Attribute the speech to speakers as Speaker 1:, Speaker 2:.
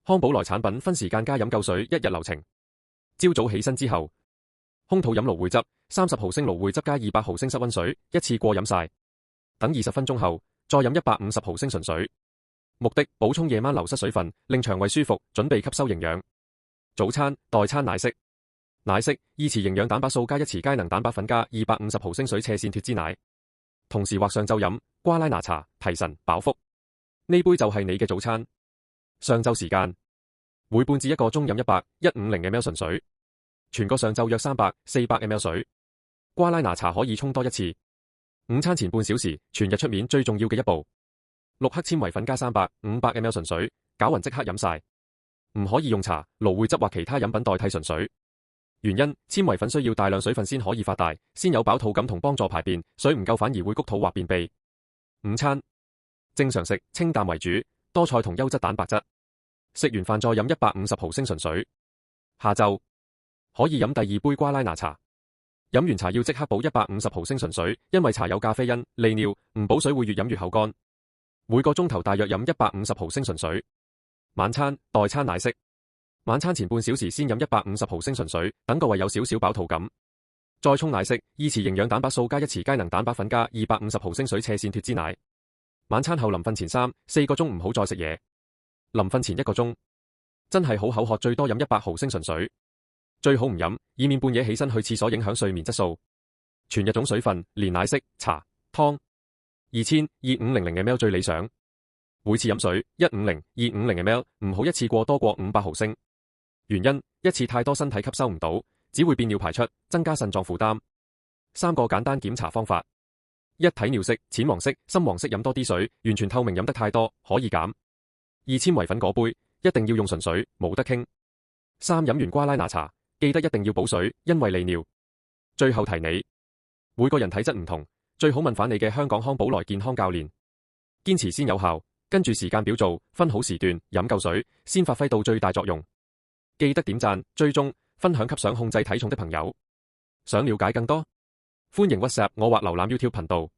Speaker 1: 康寶萊產品分時間加飲夠水1日流程。朝早起身之後，空肚飲蘆薈汁，30毫升蘆薈汁加200毫升室溫水，一次過飲晒。等20分鐘後，再飲150毫升純水。目的補充夜晚流失水分，令腸胃舒服，準備吸收營養。早餐代餐奶昔。奶昔2匙營養蛋白素加1匙佳能蛋白粉加250毫升水斜線脫脂奶。同時或上晝飲瓜拉拿茶，提神飽腹。呢杯就係你嘅早餐。上晝時間，每半至1個鐘飲100-150ml 純水，全個上晝約300-400ml 水。瓜拉拿茶可以沖多1次。午餐前半小時，全日出面最重要嘅一步，6克纖維粉加300-500ml 純水，攪勻即刻飲晒。唔可以用茶、蘆薈汁或其他飲品代替純水。原因，纖維粉需要大量水分先可以發大，先有飽肚感同幫助排便，水唔夠反而會谷肚或便秘。午餐正常食，清淡為主，多菜同優質蛋白質。食完飯再飲150毫升純水。下晝可以飲第2杯瓜拉拿茶。飲完茶要即刻補150毫升純水，因為茶有咖啡因、利尿，唔補水會越飲越口乾。每個鐘頭大約飲150毫升純水。晚餐代餐奶昔。晚餐前半小時先飲150毫升純水，等個胃有少少飽肚感。再沖奶昔，2匙營養蛋白素加1匙佳能蛋白粉加250毫升水斜線脫脂奶。晚餐後臨瞓前3-4個鐘唔好再食嘢。臨瞓前1個鐘，真係好口渴最多飲100毫升純水。最好唔飲，以免半夜起身去廁所影響睡眠質素。全日總水分連奶昔、茶、湯2000-2500ml 最理想。每次飲水150-250ml，唔好一次過多過500毫升。原因，一次太多身體吸收唔到，只會變尿排出，增加腎臟負擔。3個簡單檢查方法： 1. 睇尿色，淺黃色、深黃色飲多啲水，完全透明飲得太多可以減。2. 纖維粉嗰杯一定要用純水，冇得傾。3. 飲完瓜拉拿茶，記得一定要補水，因為利尿。最後提你，每個人體質唔同，最好問返你嘅香港康寶萊健康教練。堅持先有效，跟住時間表做，分好時段，飲夠水，先發揮到最大作用。記得點讚、追蹤、分享給想控制體重的朋友。想了解更多，歡迎 WhatsApp 我或瀏覽 YouTube 頻道。